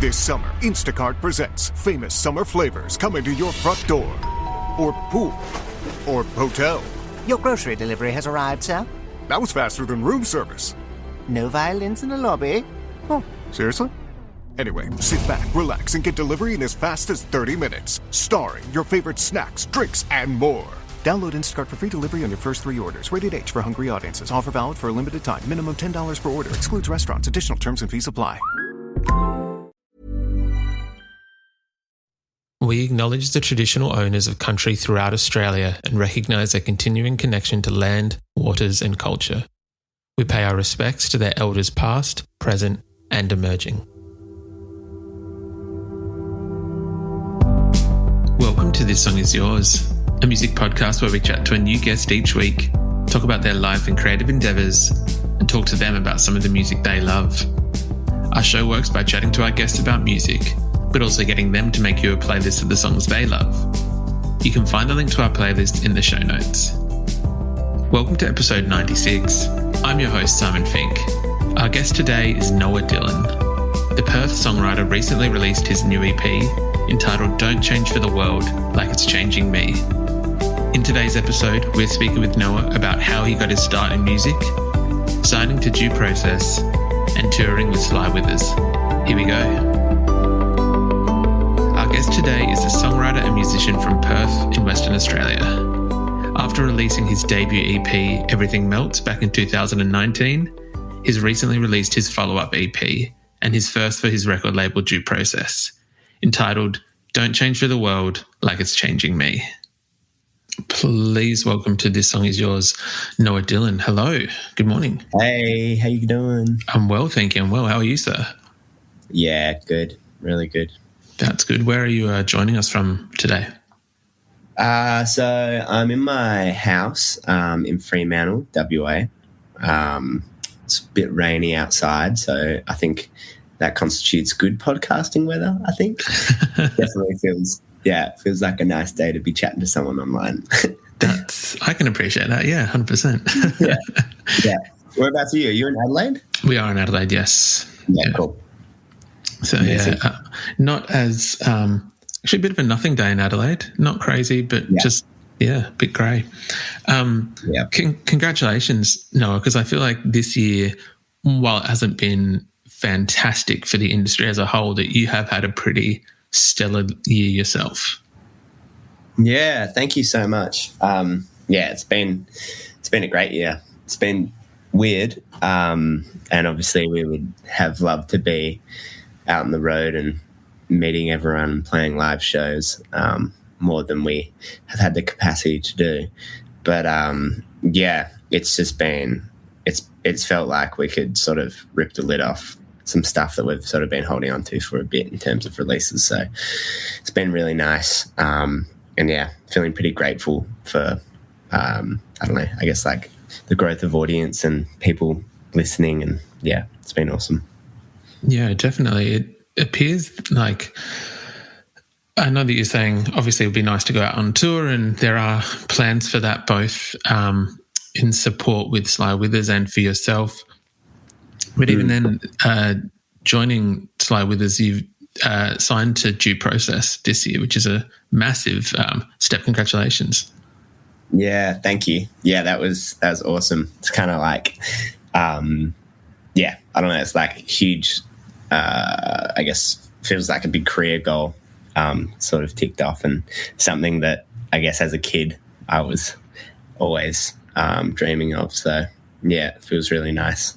This summer, Instacart presents famous summer flavors coming to your front door. Or pool. Or hotel. Your grocery delivery has arrived, sir. That was faster than room service. No violins in the lobby. Oh, seriously? Anyway, sit back, relax, and get delivery in as fast as 30 minutes. Starring your favorite snacks, drinks, and more. Download Instacart for free delivery on your first 3 orders. Rated H for hungry audiences. Offer valid for a limited time. Minimum $10 per order. Excludes restaurants. Additional terms and fees apply. We acknowledge the traditional owners of country throughout Australia and recognise their continuing connection to land, waters and culture. We pay our respects to their elders past, present and emerging. Welcome to This Song Is Yours, a music podcast where we chat to a new guest each week, talk about their life and creative endeavours, and talk to them about some of the music they love. Our show works by chatting to our guests about music, but also getting them to make you a playlist of the songs they love. You can find the link to our playlist in the show notes. Welcome to episode 96. I'm your host, Simon Fink. Our guest today is Noah Dillon. The Perth songwriter recently released his new EP entitled Don't Change for the World Like It's Changing Me. In today's episode, we're speaking with Noah about how he got his start in music, signing to Due Process, and touring with Sly Withers. Here we go. Our guest today is a songwriter and musician from Perth in Western Australia. After releasing his debut EP, Everything Melts, back in 2019, he's recently released his follow-up EP and his first for his record label Due Process, entitled Don't Change for the World Like It's Changing Me. Please welcome to This Song Is Yours, Noah Dillon. Hello, good morning. Hey, how you doing? I'm well, thank you. I'm well. How are you, sir? Yeah, good. Really good. That's good. Where are you joining us from today? So I'm in my house in Fremantle, WA. It's a bit rainy outside, so I think that constitutes good podcasting weather, I think. Definitely feels like a nice day to be chatting to someone online. I can appreciate that, yeah, 100%. Yeah. Whereabouts are you? Are you in Adelaide? We are in Adelaide, yes. Yeah. Cool. So, not as, actually a bit of a nothing day in Adelaide. Not crazy, but just, a bit grey. Congratulations, Noah, because I feel like this year, while it hasn't been fantastic for the industry as a whole, that you have had a pretty stellar year yourself. Yeah, thank you so much. It's been a great year. It's been weird, and obviously we would have loved to be out on the road and meeting everyone and playing live shows more than we have had the capacity to do. But it's just been it's felt like we could sort of rip the lid off some stuff that we've sort of been holding on to for a bit in terms of releases. So it's been really nice. Feeling pretty grateful for, I guess like the growth of audience and people listening. And it's been awesome. Yeah, definitely. It appears like, I know that you're saying obviously it would be nice to go out on tour, and there are plans for that both in support with Sly Withers and for yourself. But even then, joining Sly Withers, you've signed to Due Process this year, which is a massive step. Congratulations. Yeah, thank you. Yeah, that was awesome. It's kind of like, I don't know, it's like huge, I guess feels like a big career goal sort of ticked off, and something that I guess as a kid I was always dreaming of. So, it feels really nice.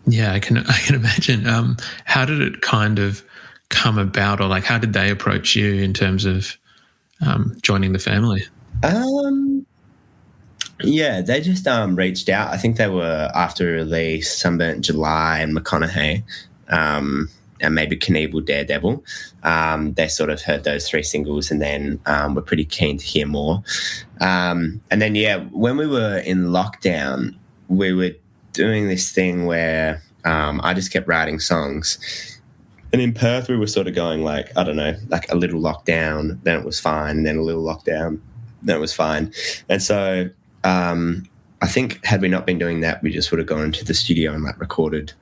Yeah, I can imagine. How did it kind of come about, or like how did they approach you in terms of joining the family? They just reached out. I think they were after release Sunburnt July and McConaughey, and maybe Knievel Daredevil. They sort of heard those 3 singles and then were pretty keen to hear more. And then, when we were in lockdown, we were doing this thing where I just kept writing songs. And in Perth, we were sort of going like, I don't know, like a little lockdown, then it was fine, then a little lockdown, then it was fine. And so I think had we not been doing that, we just would have gone into the studio and like recorded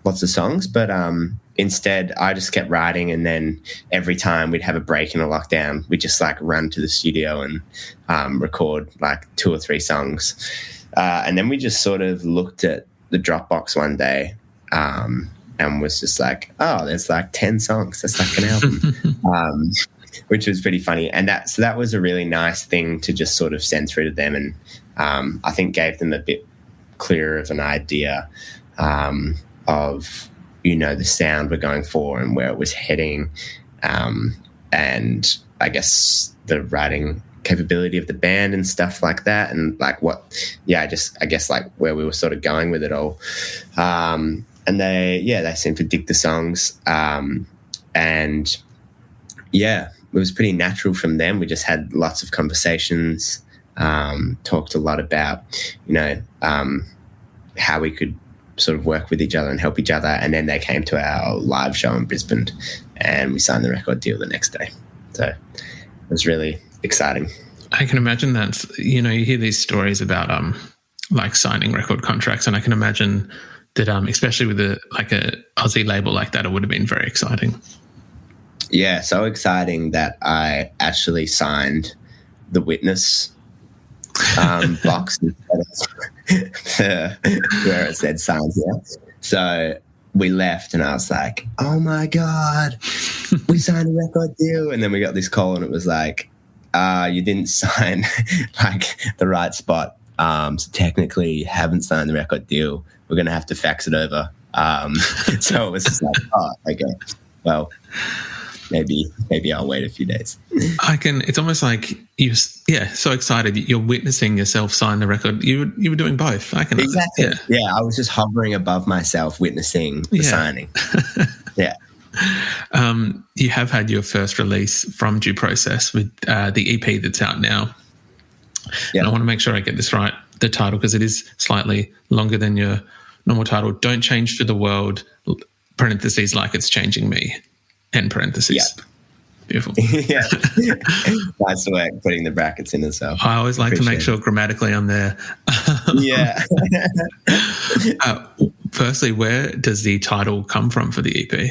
lots of songs. But instead, I just kept writing, and then every time we'd have a break in a lockdown, we'd just like run to the studio and record like 2 or 3 songs. And then we just sort of looked at the Dropbox one day and was just like, oh, there's like 10 songs. That's like an album, which was pretty funny. And that was a really nice thing to just sort of send through to them, and I think gave them a bit clearer of an idea of, you know, the sound we're going for and where it was heading, and I guess the writing capability of the band and stuff like that, and like I guess like where we were sort of going with it all. And they seemed to dig the songs, and yeah, it was pretty natural from them. We just had lots of conversations, talked a lot about, you know, how we could sort of work with each other and help each other. And then they came to our live show in Brisbane, and we signed the record deal the next day. So it was really exciting. I can imagine that, you know, you hear these stories about like signing record contracts, and I can imagine that especially with a Aussie label like that, it would have been very exciting. Yeah, so exciting that I actually signed the Witness box instead of where it said signed here. So we left, and I was like, oh my God, we signed a record deal. And then we got this call, and it was like, you didn't sign like the right spot. So technically you haven't signed the record deal. We're going to have to fax it over. So it was just like, oh, okay, well, maybe I'll wait a few days. It's almost like so excited. You're witnessing yourself sign the record. You were doing both. Exactly. Yeah, I was just hovering above myself, witnessing the signing. Yeah. You have had your first release from Due Process with the EP that's out now. Yeah. And I want to make sure I get this right, the title, because it is slightly longer than your normal title. Don't Change for the World, parentheses, like it's changing me, end parentheses. Yeah. Beautiful. Yeah. Nice work putting the brackets in as well. I always like to make sure grammatically I'm there. Yeah. Firstly, where does the title come from for the EP?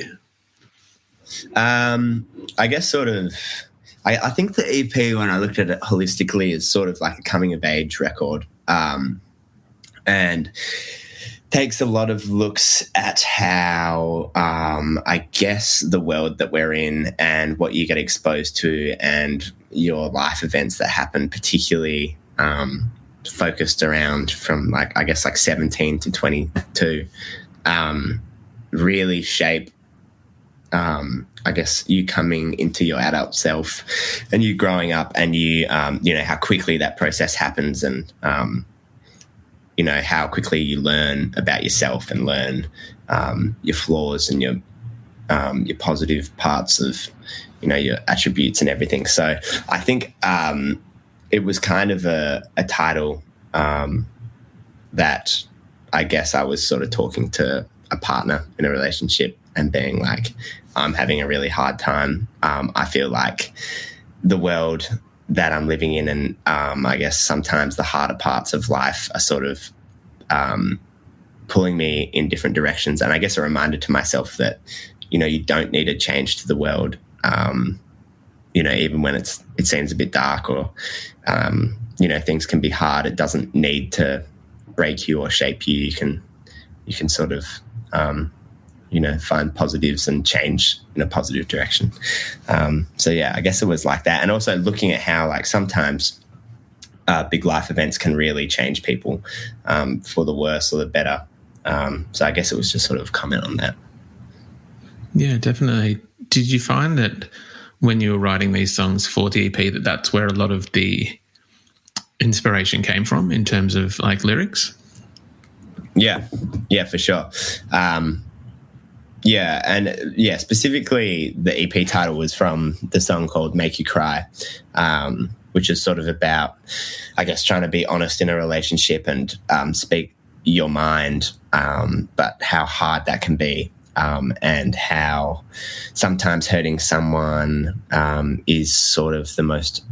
I guess sort of, I think the EP, when I looked at it holistically, is sort of like a coming of age record, and takes a lot of looks at how, I guess, the world that we're in and what you get exposed to and your life events that happen, particularly focused around from like, I guess, like 17 to 22, really shape, I guess, you coming into your adult self and you growing up, and you know, how quickly that process happens, and you know, how quickly you learn about yourself and learn your flaws and your positive parts of, you know, your attributes and everything. So I think it was kind of a title that I guess I was sort of talking to a partner in a relationship and being like, I'm having a really hard time. I feel like the world that I'm living in, and I guess sometimes the harder parts of life are sort of pulling me in different directions. And I guess a reminder to myself that, you know, you don't need to change to the world, you know, even when it seems a bit dark, or, you know, things can be hard. It doesn't need to break you or shape you. You can sort of, you know, find positives and change in a positive direction. So yeah, I guess it was like that. And also looking at how, like, sometimes big life events can really change people for the worse or the better. So I guess it was just sort of comment on that. Yeah, definitely. Did you find that when you were writing these songs for the EP, that's where a lot of the inspiration came from in terms of like lyrics? Yeah, for sure. Yeah, and yeah, specifically the EP title was from the song called Make You Cry, which is sort of about, I guess, trying to be honest in a relationship and speak your mind, but how hard that can be, and how sometimes hurting someone is sort of the most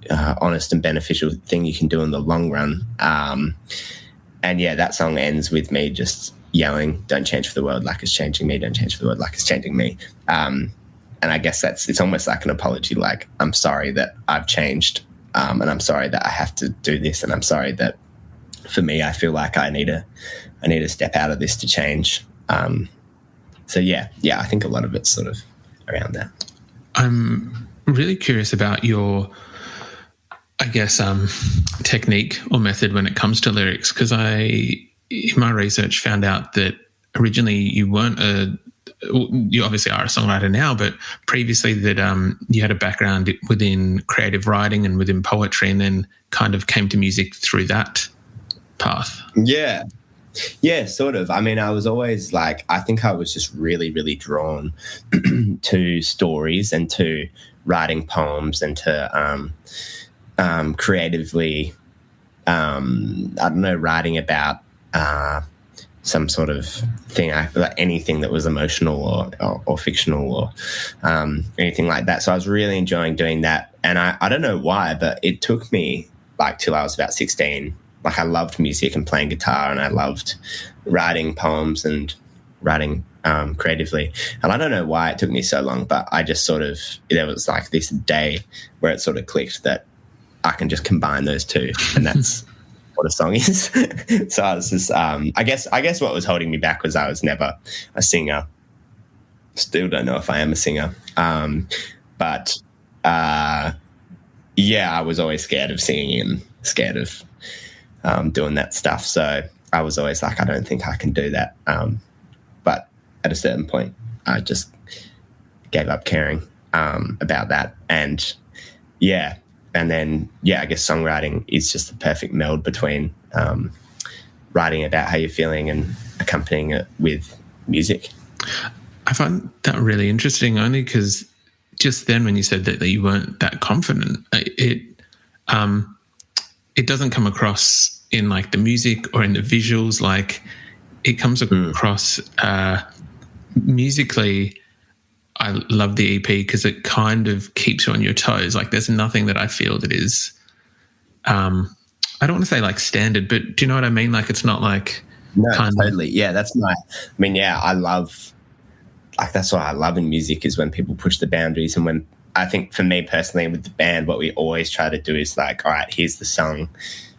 honest and beneficial thing you can do in the long run. And yeah, that song ends with me just, yelling, "Don't change for the world like it's changing me. Don't change for the world like it's changing me." And I guess it's almost like an apology, like, I'm sorry that I've changed, and I'm sorry that I have to do this, and I'm sorry that for me, I feel like I need to step out of this to change. So yeah, I think a lot of it's sort of around that. I'm really curious about your, I guess, technique or method when it comes to lyrics, because in my research, found out that originally you obviously are a songwriter now, but previously that you had a background within creative writing and within poetry, and then kind of came to music through that path. Yeah, sort of. I mean, I was always like, I think I was just really, really drawn to stories and to writing poems and to creatively, I don't know, writing about some sort of thing, like anything that was emotional or fictional or anything like that. So I was really enjoying doing that. And I don't know why, but it took me like till I was about 16. Like, I loved music and playing guitar, and I loved writing poems and writing creatively. And I don't know why it took me so long, but I just sort of, there was like this day where it sort of clicked that I can just combine those two, and that's what a song is. So I was just, I guess what was holding me back was I was never a singer. Still don't know if I am a singer. But yeah, I was always scared of singing and scared of doing that stuff. So I was always like, I don't think I can do that. But at a certain point, I just gave up caring about that. And yeah, and then, yeah, I guess songwriting is just the perfect meld between writing about how you're feeling and accompanying it with music. I find that really interesting, only because just then when you said that you weren't that confident, it doesn't come across in like the music or in the visuals. Like, it comes across musically. I love the EP because it kind of keeps you on your toes. Like, there's nothing that I feel that is, I don't want to say like standard, but do you know what I mean? Like, it's not like totally. Yeah, that's my. I mean, yeah, I love. Like, that's what I love in music, is when people push the boundaries. And when, I think for me personally with the band, what we always try to do is like, all right, here's the song,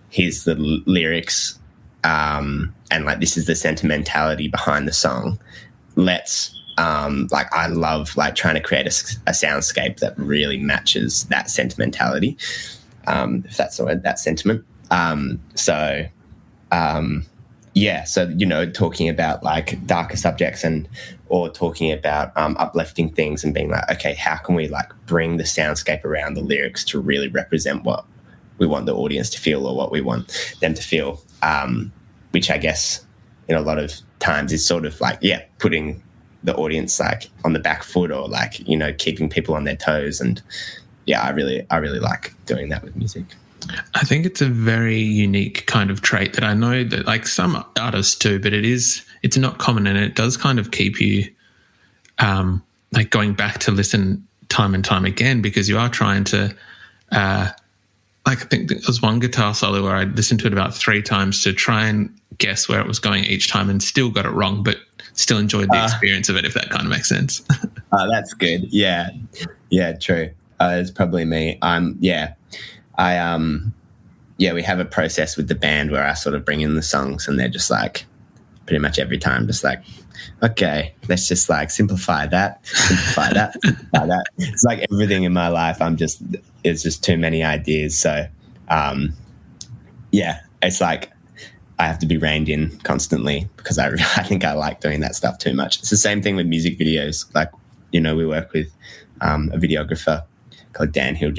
here's the lyrics, and like, this is the sentimentality behind the song. Let's like, I love like trying to create a soundscape that really matches that sentimentality, if that's the word, that sentiment. Yeah, so, you know, talking about like darker subjects or talking about uplifting things and being like, okay, how can we like bring the soundscape around the lyrics to really represent what we want the audience to feel or what we want them to feel, which I guess in a lot of times is sort of like, yeah, putting the audience like on the back foot, or like, you know, keeping people on their toes. And yeah, I really like doing that with music. I think it's a very unique kind of trait that I know that like some artists do, but it's not common, and it does kind of keep you like going back to listen time and time again, because you are trying to like, I think there was one guitar solo where I listened to it about 3 times to try and guess where it was going each time, and still got it wrong, but still enjoyed the experience of it, if that kind of makes sense. Oh, that's good. Yeah, true. It's probably me. We have a process with the band where I sort of bring in the songs, and they're just like, pretty much every time, just like, okay, let's just like simplify that. It's like everything in my life, it's just too many ideas. So, yeah, it's like I have to be reined in constantly, because I think I like doing that stuff too much. It's the same thing with music videos. Like, you know, we work with a videographer called Daniel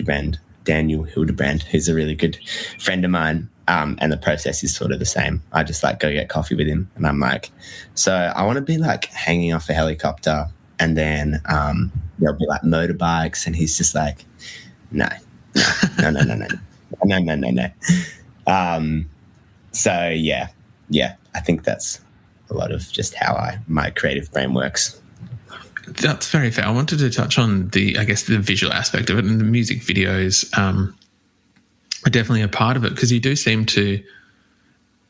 Hildebrand, who's a really good friend of mine. And the process is sort of the same. I just like go get coffee with him, and I'm like, so I want to be like hanging off a helicopter, and then there'll be like motorbikes, and he's just like, no. So yeah, I think that's a lot of just how my creative brain works. That's very fair. I wanted to touch on the visual aspect of it, and the music videos are definitely a part of it, because you do seem to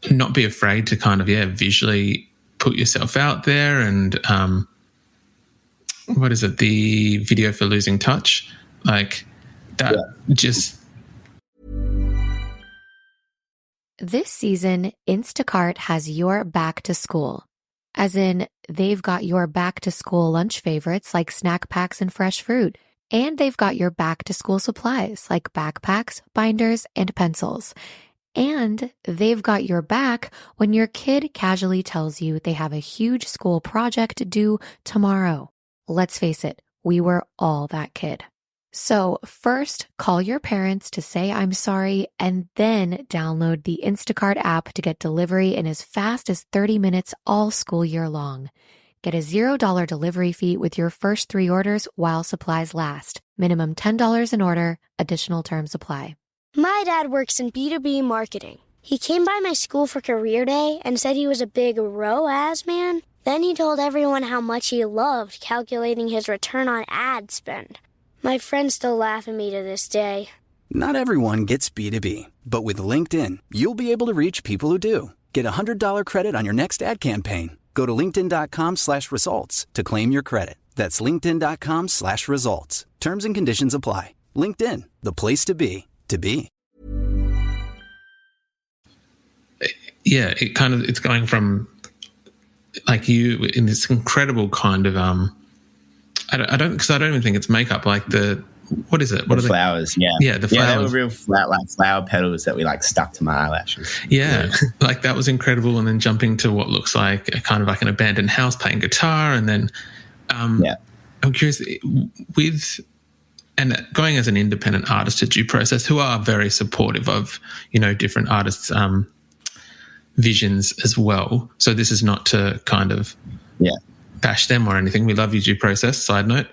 not be afraid to kind of, visually put yourself out there, and what is it? The video for Losing Touch, like that. Yeah. Just This season, Instacart has your back to school. As in, they've got your back to school lunch favorites like snack packs and fresh fruit. And they've got your back to school supplies like backpacks, binders, and pencils. And they've got your back when your kid casually tells you they have a huge school project due tomorrow. Let's face it, we were all that kid. So first, call your parents to say I'm sorry, and then download the Instacart app to get delivery in as fast as 30 minutes all school year long. Get a $0 delivery fee with your first 3 orders while supplies last. Minimum $10 an order. Additional terms apply. My dad works in B2B marketing. He came by my school for career day and said he was a big ROAS man. Then he told everyone how much he loved calculating his return on ad spend. My friends still laugh at me to this day. Not everyone gets B2B, but with LinkedIn, you'll be able to reach people who do. Get a $100 credit on your next ad campaign. Go to linkedin.com/results to claim your credit. That's linkedin.com/results. Terms and conditions apply. LinkedIn, the place to be, to be. Yeah, it's going from like you in this incredible kind of I don't even think it's makeup, like what is it? What the are flowers, yeah. Yeah, the flowers. Yeah, they were real flat, like flower petals that we like stuck to my eyelashes. Yeah, like that was incredible. And then jumping to what looks like a kind of like an abandoned house, playing guitar, and then I'm curious and going as an independent artist at Due Process, who are very supportive of different artists' visions as well. So this is not to kind of bash them or anything. We love you, Due Process, side note.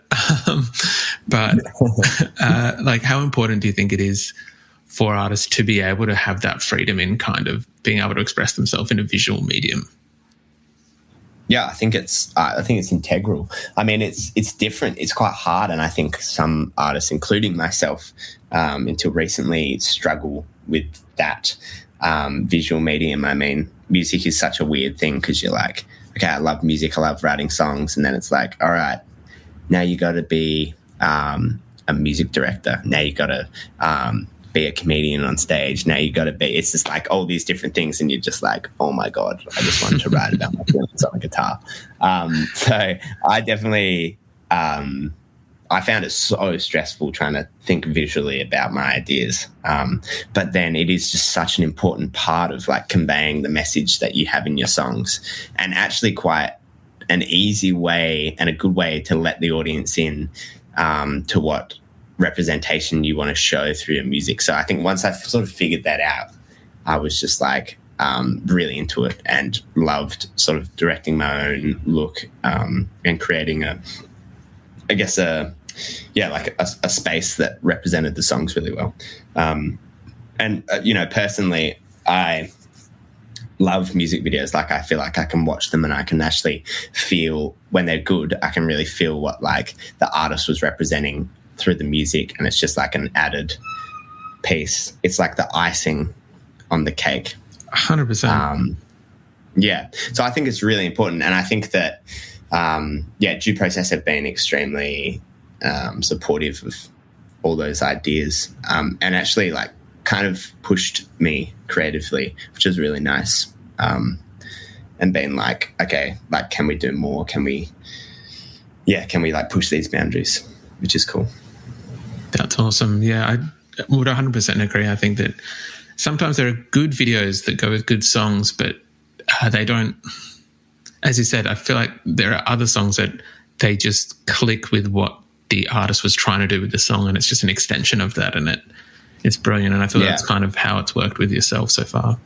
But like, how important do you think it is for artists to be able to have that freedom in kind of being able to express themselves in a visual medium? Yeah, I think it's integral. I mean, it's different. It's quite hard, and I think some artists, including myself, until recently, struggle with that visual medium. I mean, music is such a weird thing because you're like, okay, I love music, I love writing songs, and then it's like, all right, now you got to be a music director. Now you got to be a comedian on stage. Now you got to be. It's just like all these different things, and you're just like, oh my god, I just wanted to write about my feelings on a guitar. So I definitely, I found it so stressful trying to think visually about my ideas. But then it is just such an important part of like conveying the message that you have in your songs, and actually quite an easy way and a good way to let the audience in to what representation you want to show through your music. So I think once I sort of figured that out, I was just like really into it and loved sort of directing my own look and creating a space that represented the songs really well. Personally, I love music videos. Like, I feel like I can watch them and I can actually feel when they're good. I can really feel what like the artist was representing through the music, and it's just like an added piece. It's like the icing on the cake. 100%. Yeah. So I think it's really important, and I think that Due Process have been extremely supportive of all those ideas, and actually like kind of pushed me creatively, which is really nice. And been like, okay, like, can we do more? Can we like push these boundaries, which is cool. That's awesome. Yeah, I would 100% agree. I think that sometimes there are good videos that go with good songs, but they don't, as you said, I feel like there are other songs that they just click with what the artist was trying to do with the song, and it's just an extension of that, and it's brilliant. And I feel that's kind of how it's worked with yourself so far.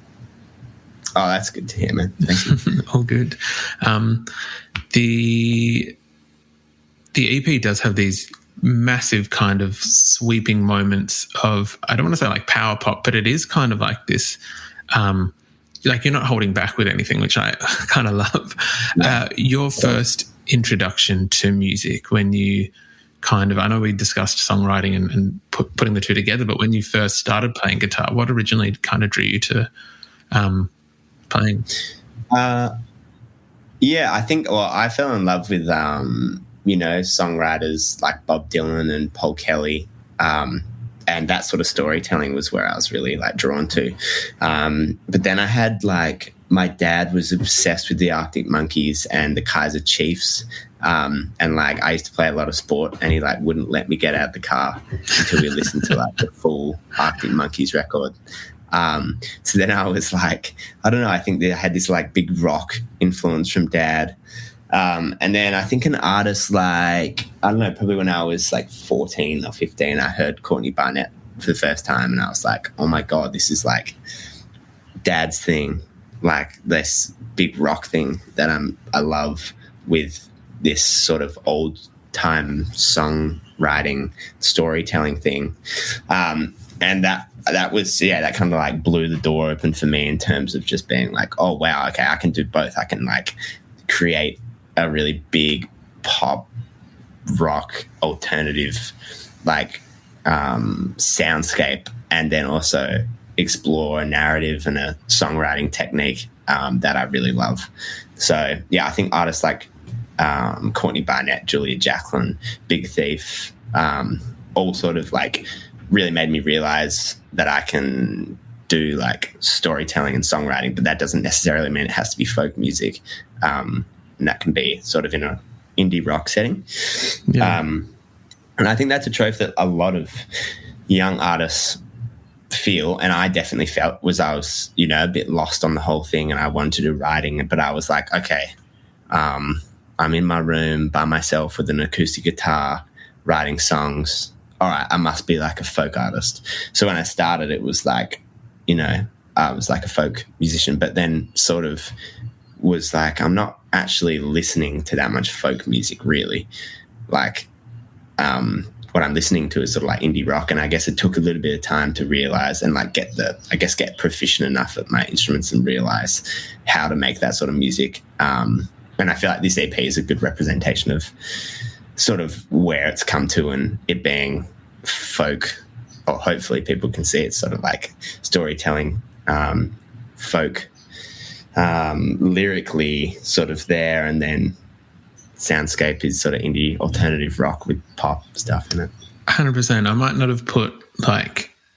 Oh, that's good to hear, man. Thank you. All good. The EP does have these massive kind of sweeping moments of, I don't want to say like power pop, but it is kind of like this, like you're not holding back with anything, which I kind of love. Your first introduction to music, when you kind of, I know we discussed songwriting and putting the two together, but when you first started playing guitar, what originally kind of drew you to playing? Yeah, I think, well, I fell in love with, songwriters like Bob Dylan and Paul Kelly. And that sort of storytelling was where I was really like drawn to. But then I had my dad was obsessed with the Arctic Monkeys and the Kaiser Chiefs. And I used to play a lot of sport, and he wouldn't let me get out of the car until we listened to the full Arctic Monkeys record. So then I was I don't know, I think they had this big rock influence from Dad. And then I think an artist I don't know, probably when I was 14 or 15, I heard Courtney Barnett for the first time, and I was like, oh my God, this is Dad's thing, this big rock thing that I love with this sort of old time songwriting storytelling thing. And that was, that kind of blew the door open for me in terms of just being oh wow, okay, I can do both. I can create a really big pop rock alternative soundscape, and then also explore a narrative and a songwriting technique that I really love. So yeah, I think artists like Courtney Barnett, Julia Jacklin, Big Thief, all sort of really made me realize that I can do storytelling and songwriting, but that doesn't necessarily mean it has to be folk music. And that can be sort of in an indie rock setting. Yeah. And I think that's a trope that a lot of young artists feel, and I definitely felt, was I was, a bit lost on the whole thing, and I wanted to do writing, but I was okay, I'm in my room by myself with an acoustic guitar writing songs. All right, I must be a folk artist. So when I started, it was I was a folk musician, but then sort of was I'm not actually listening to that much folk music really. What I'm listening to is sort of indie rock, and I guess it took a little bit of time to realize and get proficient enough at my instruments and realize how to make that sort of music. And I feel like this EP is a good representation of sort of where it's come to, and it being folk, or hopefully people can see it's sort of storytelling, folk, lyrically sort of there, and then soundscape is sort of indie alternative rock with pop stuff in it. 100%. I might not have put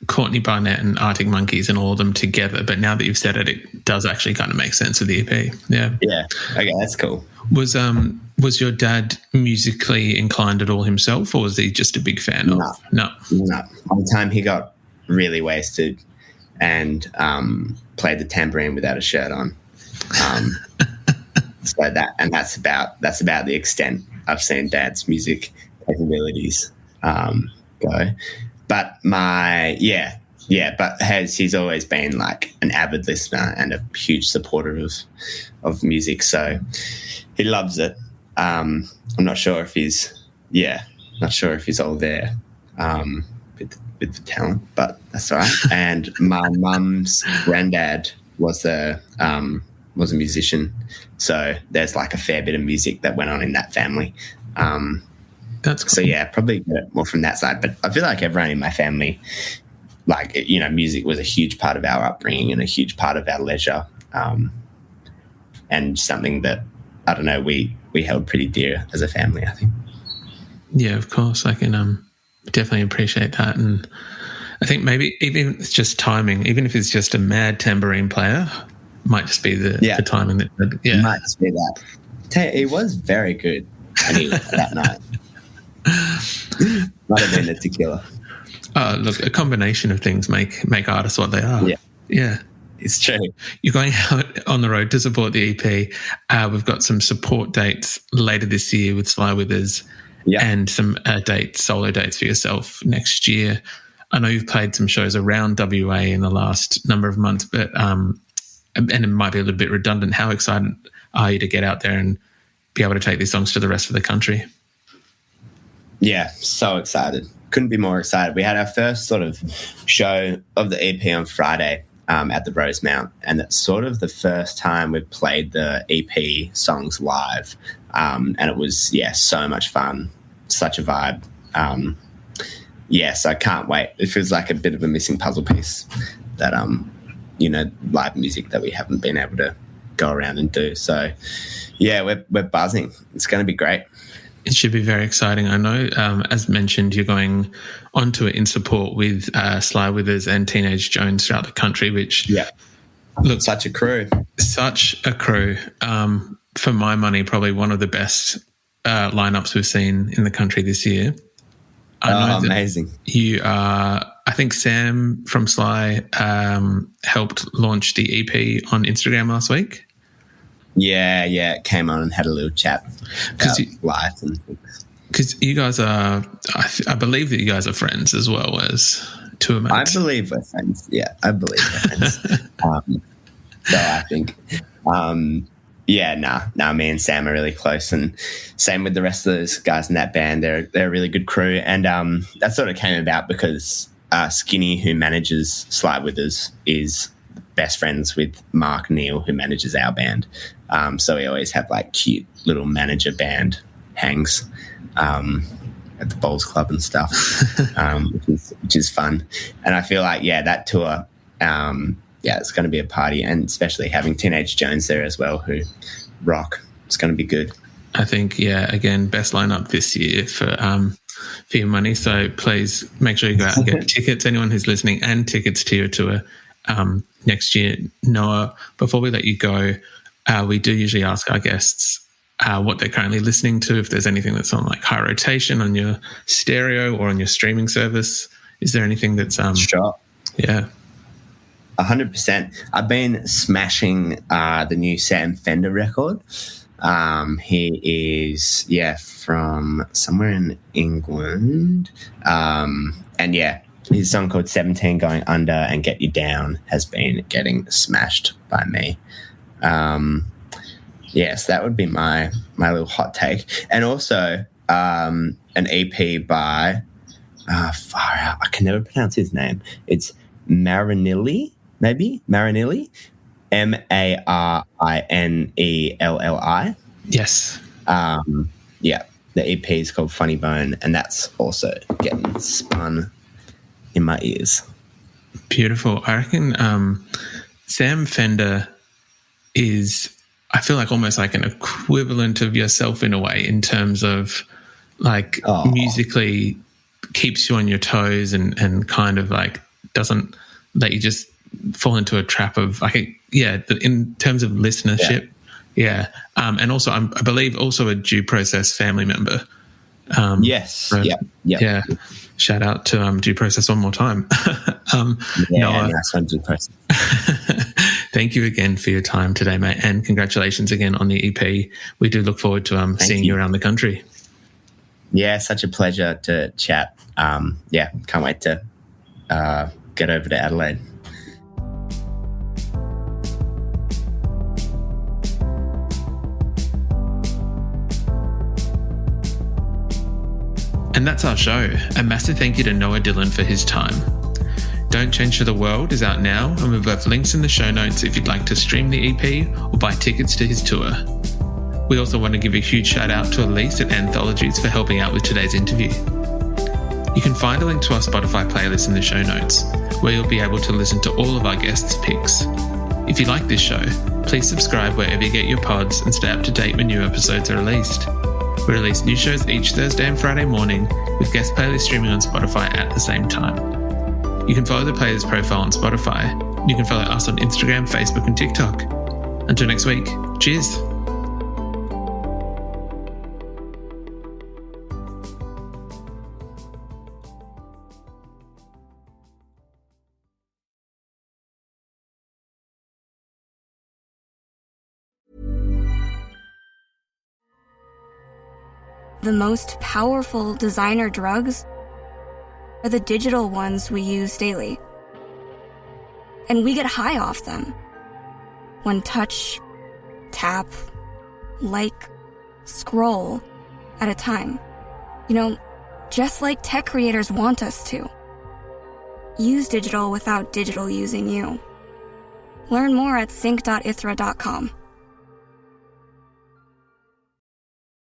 Courtney Barnett and Arctic Monkeys and all of them together, but now that you've said it, it does actually kind of make sense with the EP. Yeah. Yeah. Okay, that's cool. Was your dad musically inclined at all himself, or was he just a big fan of? No. One time he got really wasted and played the tambourine without a shirt on. So that's about the extent I've seen Dad's music capabilities go. But he's always been an avid listener and a huge supporter of music. So he loves it. I'm not sure if he's all there with the talent, but that's all right. And my mum's granddad was a musician, so there's a fair bit of music that went on in that family. That's cool. So yeah, probably get it more from that side. But I feel like everyone in my family, music was a huge part of our upbringing and a huge part of our leisure, and something that, I don't know, we held pretty dear as a family, I think. Yeah, of course. I can definitely appreciate that. And I think maybe even if it's just timing, even if it's just a mad tambourine player, might just be the timing that. Yeah, might just be that. He was very good anyway that night. Might have been the tequila. Look, a combination of things make artists what they are. Yeah. It's true. You're going out on the road to support the EP. We've got some support dates later this year with Sly Withers, and some solo dates for yourself next year. I know you've played some shows around WA in the last number of months, but and it might be a little bit redundant. How excited are you to get out there and be able to take these songs to the rest of the country? Yeah, so excited. Couldn't be more excited. We had our first sort of show of the EP on Friday at the Rosemount, and it's sort of the first time we've played the EP songs live, and it was, so much fun, such a vibe. So I can't wait. It feels like a bit of a missing puzzle piece that, live music that we haven't been able to go around and do. So, yeah, we're buzzing. It's going to be great. It should be very exciting. I know, as mentioned, you're going onto it in support with Sly Withers and Teenage Joans throughout the country, which look, such a crew. For my money, probably one of the best lineups we've seen in the country this year. I know amazing. You are, I think Sam from Sly helped launch the EP on Instagram last week. Yeah, it came on and had a little chat about life and things. Because you guys are, I believe that you guys are friends as well as two mates. I believe we're friends. Yeah, I believe we're friends. So I think, me and Sam are really close, and same with the rest of those guys in that band. They're a really good crew, and that sort of came about because Skinny, who manages Sly Withers, is best friends with Mark Neal, who manages our band. So we always have like cute little manager band hangs at the bowls club and stuff, which is fun. And I feel like that tour, it's going to be a party, and especially having Teenage Joans there as well, who rock. It's going to be good. I think, again, best lineup this year for your money. So please make sure you go out and get tickets. Anyone who's listening, and tickets to your tour next year. Noah, before we let you go, we do usually ask our guests what they're currently listening to, if there's anything that's on like high rotation on your stereo or on your streaming service. Is there anything that's sure? Yeah, 100%. I've been smashing the new Sam Fender record. He is from somewhere in England, and his song called 17 Going Under and Get You Down has been getting smashed by me. So that would be my little hot take. And also an EP by far out, I can never pronounce his name. It's Marinelli, maybe? Marinelli? Marinelli. Yes. The EP is called Funny Bone, and that's also getting spun in my ears. Beautiful. I reckon Sam Fender is, I feel like, almost like an equivalent of yourself in a way, in terms of like musically keeps you on your toes and kind of like doesn't let you just fall into a trap of in terms of listenership. And also I believe also a Due Process family member. Yes. Yeah. Shout out to Due Process one more time. Noah, nice one, Due Process. Thank you again for your time today, mate, and congratulations again on the EP. We do look forward to seeing you around the country. Yeah, such a pleasure to chat. Can't wait to get over to Adelaide. And that's our show. A massive thank you to Noah Dillon for his time. Don't Change for the World is out now, and we've left links in the show notes if you'd like to stream the EP or buy tickets to his tour. We also want to give a huge shout out to Alyse at Aanthologies for helping out with today's interview. You can find a link to our Spotify playlist in the show notes, where you'll be able to listen to all of our guests' picks. If you like this show, please subscribe wherever you get your pods and stay up to date when new episodes are released. We release new shows each Thursday and Friday morning, with guest playlists streaming on Spotify at the same time. You can follow the playlist profile on Spotify. You can follow us on Instagram, Facebook, and TikTok. Until next week, cheers. The most powerful designer drugs are the digital ones we use daily. And we get high off them. One touch, tap, like, scroll at a time. Just like tech creators want us to. Use digital without digital using you. Learn more at sync.ithra.com.